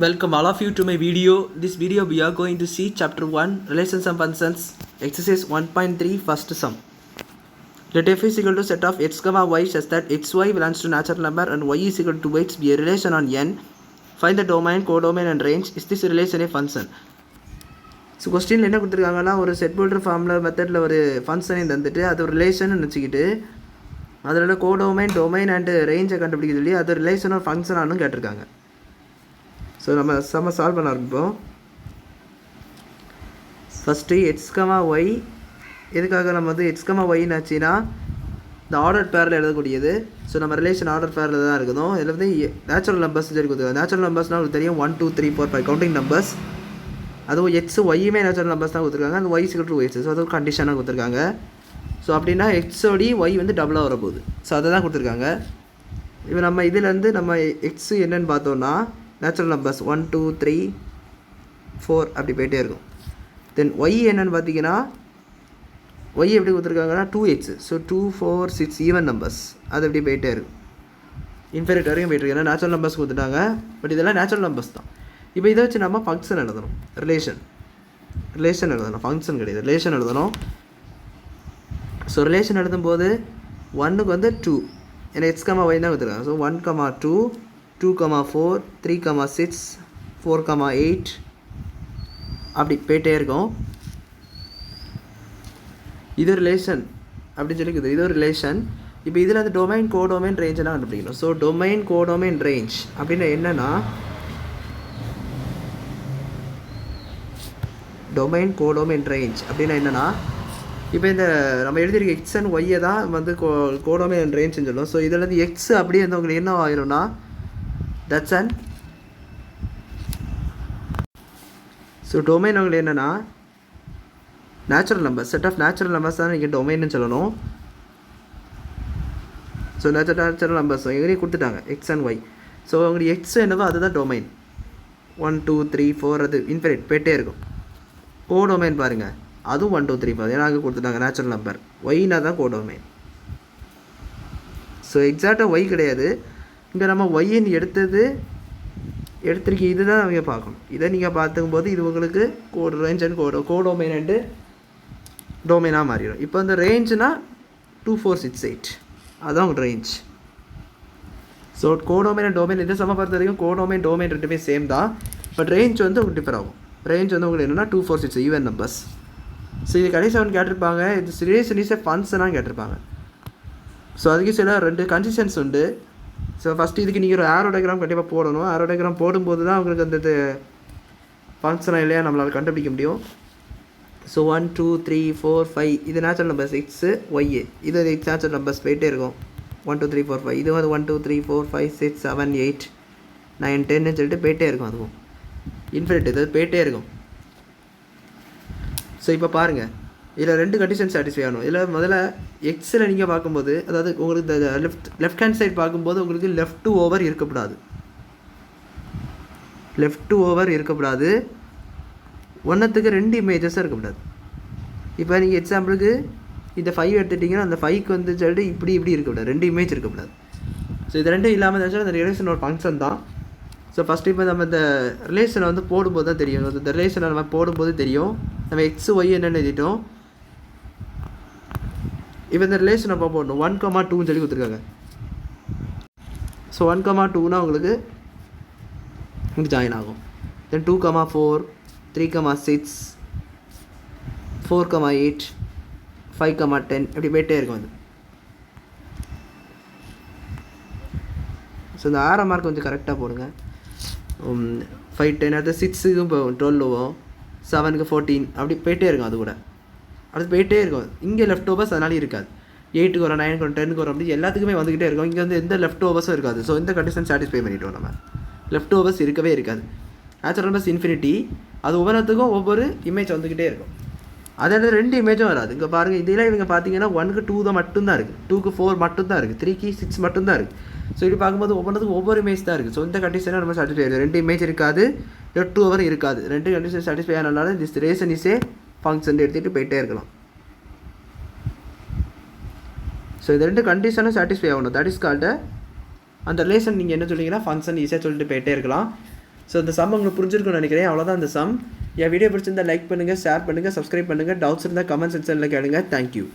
Welcome all of you to my video. This video we are going to see chapter 1 relations and functions exercise 1.3 first sum. Let f is equal to set of x comma y such that xy belongs to natural number and y is equal to x be a relation on n. Find the domain, codomain and range. Is this relation a function? So கொஸ்டினில் என்ன கொடுத்துருக்காங்கன்னா ஒரு set folder ஃபார்மில் மெத்தடில் ஒரு ஃபங்க்ஷனை தந்துட்டு அது ஒரு ரிலேஷன் வச்சுக்கிட்டு அதில் கோடோமைன் டொமைன் அண்டு ரேஞ்சை கண்டுபிடிக்க சொல்லி அது ரிலேஷன் ஒரு ஃபங்க்ஷன் ஆனும் கேட்டிருக்காங்க. ஸோ நம்ம சால்வ் பண்ண ஆரம்பிப்போம். ஃபஸ்ட்டு எக்ஸ் கமா ஒய் எதுக்காக நம்ம வந்து எக்ஸ் கமா ஒய்ன்னு ஆச்சுன்னா இந்த ஆர்டர் பேரில் எழுதக்கூடியது. ஸோ நம்ம ரிலேஷன் ஆர்டர் பேரில் தான் இருக்கணும். இதில் வந்து நேச்சுரல் நம்பர்ஸ் சொல்லி கொடுத்துருக்காங்க. நேச்சுரல் நம்பர்ஸ்னால் உங்களுக்கு தெரியும் 1 2 3 4 5 கவுண்டிங் நம்பர்ஸ். அதுவும் எக்ஸ் ஒய்யுமே நேச்சுரல் நம்பர்ஸ் தான் கொடுத்துருக்காங்க. அந்த ஒய் சிக்கல் டு ஒய்ஸ். ஸோ அது ஒரு கண்டிஷனாக கொடுத்துருக்காங்க. ஸோ அப்படின்னா எக்ஸோடி ஒய் வந்து டபுளாக வரப்போகுது. ஸோ அதை தான் கொடுத்துருக்காங்க. இப்போ நம்ம இதிலேருந்து நம்ம எக்ஸு என்னென்னு பார்த்தோன்னா நேச்சுரல் நம்பர்ஸ் 1 2 3 4 அப்படி போயிட்டே இருக்கும். தென் ஒய் என்னென்னு பார்த்தீங்கன்னா ஒய் எப்படி கொடுத்துருக்காங்கன்னா 2x. ஸோ 2 4 6 ஈவன் நம்பர்ஸ் அது எப்படி போயிட்டே இருக்கும். இன்ஃபெரிட் வரைக்கும் போயிட்டு இருக்கு. ஏன்னா நேச்சுரல் நம்பர்ஸ் கொடுத்துட்டாங்க. பட் இதெல்லாம் நேச்சுரல் நம்பர்ஸ் தான். இப்போ இதை வச்சு நம்ம ஃபங்க்ஷன் எழுதணும். ரிலேஷன் எழுதணும். ஃபங்க்ஷன் கிடையாது, ரிலேஷன் எழுதணும். ஸோ ரிலேஷன் எழுதும்போது 1க்கு வந்து 2 ஏன்னா எக்ஸ் கமா ஒய் தான் கொடுத்துருக்காங்க. So 1 comma 2 2 comma 4 3 comma 6 4 comma 8 அப்படி போயிட்டே இருக்கும். இது ரிலேஷன் அப்படின்னு சொல்லி இது ஒரு ரிலேஷன். இப்போ இதில் வந்து டொமைன் கோடொமைன் ரேஞ்செல்லாம் கண்டுபிடிக்கணும். ஸோ டொமைன் கோடொமைன் ரேஞ்ச் அப்படின்னா என்னென்னா டொமைன் கோடொமைன் ரேஞ்ச் அப்படின்னா என்னென்னா இப்போ இந்த நம்ம எழுதியிருக்க எக்ஸ் அண்ட் ஒய்யை தான் வந்து கோடொமைன் ரேஞ்சுன்னு சொல்லுவோம். ஸோ இதில் வந்து எக்ஸ் அப்படியே வந்து உங்களுக்கு என்ன ஆயிரும்னா தட்ஸ் அண்ட் ஸோ டொமைன் உங்களுக்கு என்னென்னா natural numbers, set of natural numbers தான் நீங்கள் டொமைன்னு சொல்லணும். ஸோ நேச்சுரல் நம்பர்ஸ் எங்கேயும் கொடுத்துட்டாங்க எக்ஸ் அண்ட் ஒய். ஸோ உங்களுக்கு எக்ஸ் என்னவோ அதுதான் டொமைன். 1 2 3 4 அது இன்ஃபினிட் போயிட்டே இருக்கும். கோடொமைன் பாருங்கள் அதுவும் 1 2 3 4 ஏன்னா அங்கே கொடுத்துட்டாங்க நேச்சுரல் நம்பர். ஒய்னா தான் கோடொமைன். ஸோ எக்ஸாக்டாக ஒய் கிடையாது. இங்கே நம்ம ஒய்ன்னு எடுத்திருக்கீங்க இது தான் அவங்க பார்க்கணும். இதை நீங்கள் பார்த்துக்கும்போது இது உங்களுக்கு ரேஞ்ச் அண்ட் கோடொமைன் அண்டு டொமைனாக மாறிடும். இப்போ இந்த ரேஞ்சுனா 2 4 6 8 அதுதான் உங்கள் range. So codomain and domain இதை சம பொறுத்த வரைக்கும் கோடொமைன் டொமைன் ரெண்டுமே சேம் தான். பட் ரேஞ்ச் வந்து உங்களுக்கு டிஃபர் ஆகும். ரேஞ்ச் வந்து உங்களுக்கு என்னென்னா 2 4 6 ஈவன் நம்பர்ஸ். ஸோ இது கடைசி ஒன்று கேட்டிருப்பாங்க. இது ரிலேஷன் இஸ் ஏ ஃபங்க்ஷனாக கேட்டிருப்பாங்க. ஸோ அதுக்கு சில 2 கண்டிஷன்ஸ் உண்டு. ஸோ ஃபஸ்ட்டு இதுக்கு நீங்கள் ஒரு ஆரோ டயக்ராம் கண்டிப்பாக போடணும். ஆரோ டயக்ராம் போடும்போது தான் உங்களுக்கு அந்த ஃபங்க்ஷனாக இல்லையா நம்மளால் கண்டுபிடிக்க முடியும். ஸோ 1 2 3 4 5 இது நேச்சுரல் நம்பர்ஸ் எக்ஸு ஒய்யு. இது நேச்சுரல் நம்பர்ஸ் போயிட்டே இருக்கும். 1 2 3 4 5 இது வந்து 1 2 3 4 5 6 7 8 9 10ன்னு சொல்லிட்டு போயிட்டே இருக்கும். அதுவும் இன்ஃபினிட் இது போயிட்டே இருக்கும். ஸோ இப்போ பாருங்கள் இதில் 2 கண்டிஷன் சாட்டிஸ்ஃபை ஆகணும். இதில் முதல்ல எக்ஸில் நீங்கள் பார்க்கும்போது அதாவது உங்களுக்கு இந்த லெஃப்ட் ஹேண்ட் சைட் பார்க்கும்போது உங்களுக்கு லெஃப்ட் டு ஓவர் இருக்கக்கூடாது. ஒன்றுத்துக்கு 2 இமேஜஸாக இருக்கக்கூடாது. இப்போ நீங்கள் எக்ஸாம்பிளுக்கு இந்த 5 எடுத்துட்டிங்கன்னா அந்த 5க்கு வந்து சொல்லிட்டு இப்படி இருக்கக்கூடாது. 2 இமேஜ் இருக்கக்கூடாது. ஸோ இது 2 இல்லாமல் இருந்தால் அந்த ரிலேஷன் ஒரு ஃபங்க்ஷன் தான். ஸோ ஃபஸ்ட்டு இப்போ நம்ம இந்த ரிலேஷனை வந்து போடும்போது தான் தெரியும். இந்த ரிலேஷனை நம்ம போடும்போது தெரியும் நம்ம எக்ஸ் ஒய் என்னென்னு எழுதிட்டோம். இப்போ இந்த ரிலேஷனை அப்போ போடணும். 1 2ன்னு சொல்லி கொடுத்துருக்காங்க. ஸோ 1 2னா உங்களுக்கு இங்கே ஜாயின் ஆகும். தென் 2 4 3 6 4 8 5 10 இப்படி போயிட்டே இருக்கும் அது. ஸோ இந்த ஆரோ மார்க் கொஞ்சம் கரெக்டாக போடுங்க. 5 10 அடுத்து 6க்கும் போகும், 12வும் 7க்கு 14 அப்படி போயிட்டே இருக்கும். அது கூட அடுத்து போயிட்டே இருக்கும். இங்கே லெஃப்ட் ஓவர்ஸ் அதனால இருக்காது. 8க்கு வரும் 9க்கு வரும் 10க்கு வரும் அப்படி எல்லாத்துக்குமே வந்துக்கிட்டே இருக்கும். இங்கே வந்து எந்த லெஃப்ட் ஓவர்ஸும் இருக்காது. ஸோ இந்த கண்டிஷன் சாட்டிஸ்ஃபை பண்ணிட்டோம். நம்ம லெஃப்ட் ஓவர்ஸ் இருக்கவே இருக்காது. நேச்சுரல் நம்பர்ஸ் இன்ஃபினிட்டி அது ஒவ்வொருத்துக்கும் ஒவ்வொரு இமேஜ் வந்துக்கிட்டே இருக்கும். அதாவது 2 இமேஜும் வராது. இங்கே பாருங்கள் இதில் இவங்க பார்த்தீங்கன்னா 1க்கு 2 தான் மட்டும்தான் இருக்குது, 2க்கு 4 மட்டும்தான் இருக்குது, 3க்கு 6 மட்டும்தான் இருக்குது. ஸோ இப்படி பார்க்கும்போது ஒவ்வொன்றுக்கும் ஒவ்வொரு இமேஜ் தான் இருக்குது. ஸோ இந்த கண்டிஷனாக நம்ம சாட்டிஸ்ஃபை ஆகுது. 2 இமேஜ் இருக்காது, லெஃப்ட் டு ஓவர் இருக்காது. 2 கண்டிஷன் சாட்டிஸ்ஃபை ஆனதுனால this relation is a function எடுத்துகிட்டு போயிட்டே இருக்கலாம். ஸோ இது 2 கண்டிஷனும் சாட்டிஸ்ஃபை ஆகணும். தட் இஸ் கால்டு அந்த ரிலேஷன் நீங்கள் என்ன சொல்லிங்கன்னா ஃபங்க்ஷன் ஈஸியாக சொல்லிட்டு போயிட்டே இருக்கலாம். ஸோ இந்த சம் உங்களுக்கு புரிஞ்சிருக்கும்னு நினைக்கிறேன். அவ்வளோதான் இந்த சம். என் வீடியோ பிடிச்சிருந்தா லைக் பண்ணுங்கள், ஷேர் பண்ணுங்கள், சப்ஸ்கிரைப் பண்ணுங்கள். டவுட்ஸ் இருந்தால் கமெண்ட் செக்ஷனில் கேளுங்க. தேங்க்யூ.